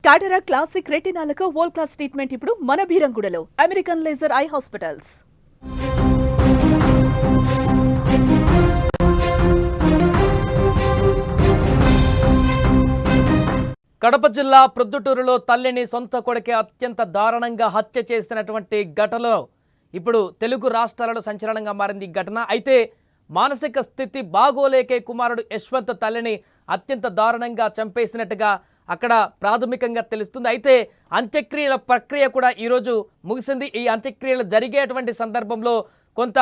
టాటరా classic రెటినాలకు world class treatment ఇప్పుడు మన భీరంగూడలో American laser eye hospitals. Kadapa జిల్లా ప్రొద్దుటూరులో తల్లిని సొంత కొడుకే అత్యంత దారుణంగా హత్య చేసినటువంటి ఘటనలో ఇప్పుడు తెలుగు రాష్ట్రాలలో సంచలనంగా మారింది ఈ ఘటన. అయితే మానసిక స్థితి బాగోలేకే కుమారుడు యశ్వంత్ తల్లిని అత్యంత దారుణంగా చంపేసినట్టుగా అక్కడ ప్రాథమికంగా తెలుస్తుంది. అయితే అంత్యక్రియల ప్రక్రియ కూడా ఈరోజు ముగిసింది. ఈ అంత్యక్రియలు జరిగేటువంటి సందర్భంలో కొంత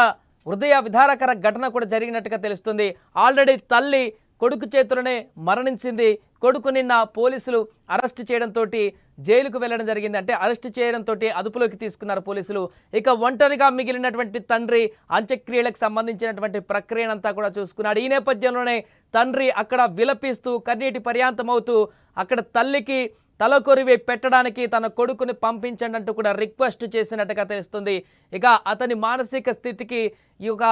హృదయ విదారకర ఘటన కూడా జరిగినట్టుగా తెలుస్తుంది. ఆల్రెడీ తల్లి కొడుకు చేతులనే మరణించింది. కొడుకు నిన్న పోలీసులు అరెస్ట్ చేయడంతో జైలుకు వెళ్ళడం జరిగింది. అంటే అరెస్ట్ చేయడంతో అదుపులోకి తీసుకున్నారు పోలీసులు. ఇక ఒంటరిగా మిగిలినటువంటి తండ్రి అంత్యక్రియలకు సంబంధించినటువంటి ప్రక్రియనంతా కూడా చూసుకున్నాడు. ఈ నేపథ్యంలోనే తండ్రి అక్కడ విలపిస్తూ కన్నీటి పర్యాంతమవుతూ అక్కడ తల్లికి తలకొరివి పెట్టడానికి తన కొడుకుని పంపించండి అంటూ కూడా రిక్వెస్ట్ చేసినట్టుగా తెలుస్తుంది. ఇక అతని మానసిక స్థితికి ఈ యొక్క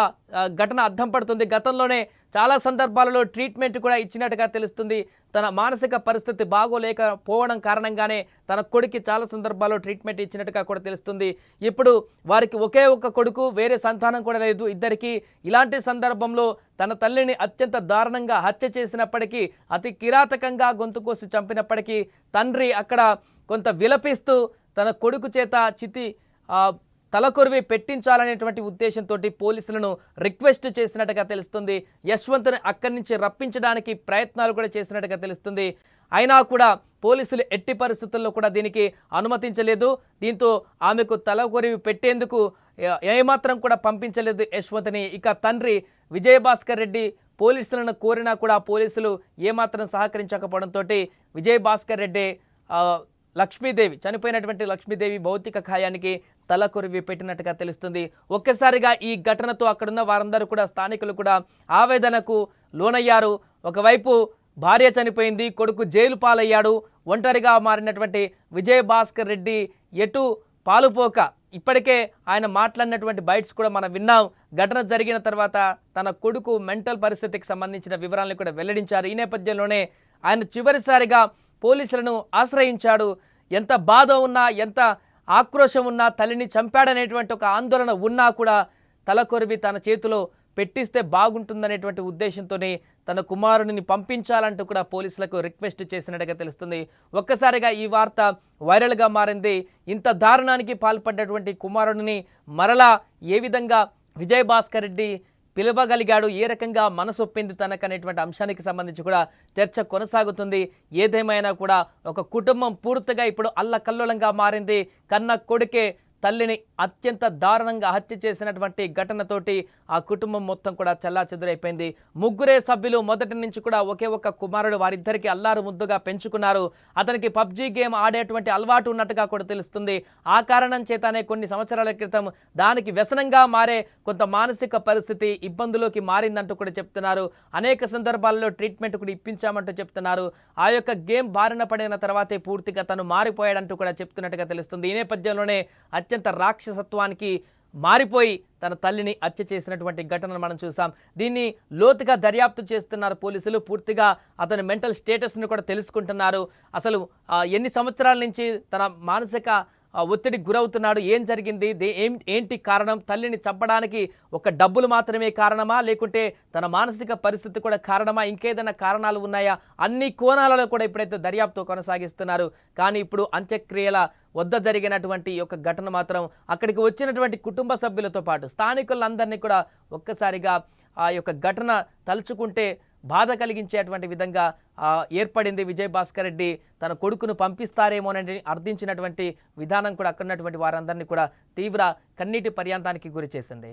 ఘటన అద్దం పడుతుంది. గతంలోనే చాలా సందర్భాలలో ట్రీట్మెంట్ కూడా ఇచ్చినట్టుగా తెలుస్తుంది. తన మానసిక పరిస్థితి బాగోలేకపోవడం కారణంగానే తన కొడుకు చాలా సందర్భాల్లో ట్రీట్మెంట్ ఇచ్చినట్టుగా కూడా తెలుస్తుంది. ఇప్పుడు వారికి ఒకే ఒక కొడుకు, వేరే సంతానం కూడా లేదు ఇద్దరికి. ఇలాంటి సందర్భంలో తన తల్లిని అత్యంత దారుణంగా హత్య చేసినప్పటికీ, అతి కిరాతకంగా గొంతు కోసి చంపినప్పటికీ తండ్రి అక్కడ కొంత విలపిస్తూ తన కొడుకు చేత తలకొరివి పెట్టించాలనేటువంటి ఉద్దేశంతో పోలీసులను రిక్వెస్ట్ చేసినట్టుగా తెలుస్తుంది. యశ్వంత్ని అక్కడి నుంచి రప్పించడానికి ప్రయత్నాలు కూడా చేసినట్టుగా తెలుస్తుంది. అయినా కూడా పోలీసులు ఎట్టి పరిస్థితుల్లో కూడా దీనికి అనుమతించలేదు. దీంతో ఆమెకు తలకొరివి పెట్టేందుకు ఏమాత్రం కూడా పంపించలేదు యశ్వంత్ని. ఇక తండ్రి విజయభాస్కర్ రెడ్డి పోలీసులను కోరినా కూడా పోలీసులు ఏమాత్రం సహకరించకపోవడంతో విజయభాస్కర్ రెడ్డి లక్ష్మీదేవి చనిపోయినటువంటి లక్ష్మీదేవి భౌతిక కాయానికి తలకొరివి పెట్టినట్టుగా తెలుస్తుంది. ఒక్కసారిగా ఈ ఘటనతో అక్కడున్న వారందరూ కూడా స్థానికులు కూడా ఆవేదనకు లోనయ్యారు. ఒకవైపు భార్య చనిపోయింది, కొడుకు జైలు పాలయ్యాడు. ఒంటరిగా మారినటువంటి విజయభాస్కర్ రెడ్డి ఎటు పాలుపోక ఇప్పటికే ఆయన మాట్లాడినటువంటి బైట్స్ కూడా మనం విన్నాం. ఘటన జరిగిన తర్వాత తన కొడుకు మెంటల్ పరిస్థితికి సంబంధించిన వివరాలను కూడా వెల్లడించారు. ఈ నేపథ్యంలోనే ఆయన చివరిసారిగా పోలీసులను ఆశ్రయించాడు. ఎంత బాధ ఉన్నా, ఎంత ఆక్రోశం ఉన్నా, తల్లిని చంపాడనేటువంటి ఒక ఆందోళన ఉన్నా కూడా తలకొరివి తన చేతిలో పెట్టిస్తే బాగుంటుందనేటువంటి ఉద్దేశంతోనే తన కుమారుడిని పంపించాలంటూ కూడా పోలీసులకు రిక్వెస్ట్ చేసినట్టుగా తెలుస్తుంది. ఒక్కసారిగా ఈ వార్త వైరల్గా మారింది. ఇంత దారుణానికి పాల్పడ్డటువంటి కుమారుడిని మరలా ఏ విధంగా విజయభాస్కర్ రెడ్డి పిలవగలిగాడు, ఏ రకంగా మనసొప్పింది తనకనేటువంటి అంశానికి సంబంధించి కూడా చర్చ కొనసాగుతుంది. ఏదేమైనా కూడా ఒక కుటుంబం పూర్తిగా ఇప్పుడు అల్లకల్లోలంగా మారింది. కన్న కొడుకే తల్లిని అత్యంత దారుణంగా హత్య చేసినటువంటి ఘటనతోటి ఆ కుటుంబం మొత్తం కూడా చెల్లాచెదురైపోయింది. ముగ్గురే సభ్యులు మొదటి నుంచి కూడా ఒకే ఒక కుమారుడు, వారిద్దరికి అల్లారు ముద్దుగా పెంచుకున్నారు. అతనికి పబ్జీ గేమ్ ఆడేటువంటి అలవాటు ఉన్నట్టుగా కూడా తెలుస్తుంది. ఆ కారణం చేతనే కొన్ని సంవత్సరాల క్రితం దానికి వ్యసనంగా మారే కొంత మానసిక పరిస్థితి ఇబ్బందులోకి మారిందంటూ కూడా చెప్తున్నారు. అనేక సందర్భాల్లో ట్రీట్మెంట్ కూడా ఇప్పించామంటూ చెప్తున్నారు. ఆ యొక్క గేమ్ బారిన పడిన తర్వాతే పూర్తిగా తను మారిపోయాడంటూ కూడా చెప్తున్నట్టుగా తెలుస్తుంది. ఈ నేపథ్యంలోనే అత్యంత రాక్షసత్వానికి మారిపోయి తన తల్లిని హత్య చేసినటువంటి ఘటనను మనం చూసాం. దీన్ని లోతుగా దర్యాప్తు చేస్తున్నారు పోలీసులు. పూర్తిగా అతని మెంటల్ స్టేటస్ని కూడా తెలుసుకుంటున్నారు. అసలు ఎన్ని సంవత్సరాల నుంచి తన మానసిక ఒత్తిడికి గురవుతున్నాడు, ఏం జరిగింది, ఏంటి కారణం, తల్లిని చంపడానికి ఒక డబ్బులు మాత్రమే కారణమా, లేకుంటే తన మానసిక పరిస్థితి కూడా కారణమా, ఇంకేదైనా కారణాలు ఉన్నాయా, అన్ని కోణాలలో కూడా ఇప్పుడైతే దర్యాప్తు కొనసాగిస్తున్నారు. కానీ ఇప్పుడు అంత్యక్రియల వద్ద జరిగినటువంటి యొక్క ఘటన మాత్రం అక్కడికి వచ్చినటువంటి కుటుంబ సభ్యులతో పాటు స్థానికులందరినీ కూడా ఒక్కసారిగా ఆ యొక్క ఘటన తలుచుకుంటే బాధ కలిగించేటువంటి విధంగా ఏర్పడింది. విజయభాస్కర్ రెడ్డి తన కొడుకును పంపిస్తారేమోనని అర్థించినటువంటి విధానం కూడా అక్కడున్నటువంటి వారందరినీ కూడా తీవ్ర కన్నీటి పర్యాంతానికి గురి చేసింది.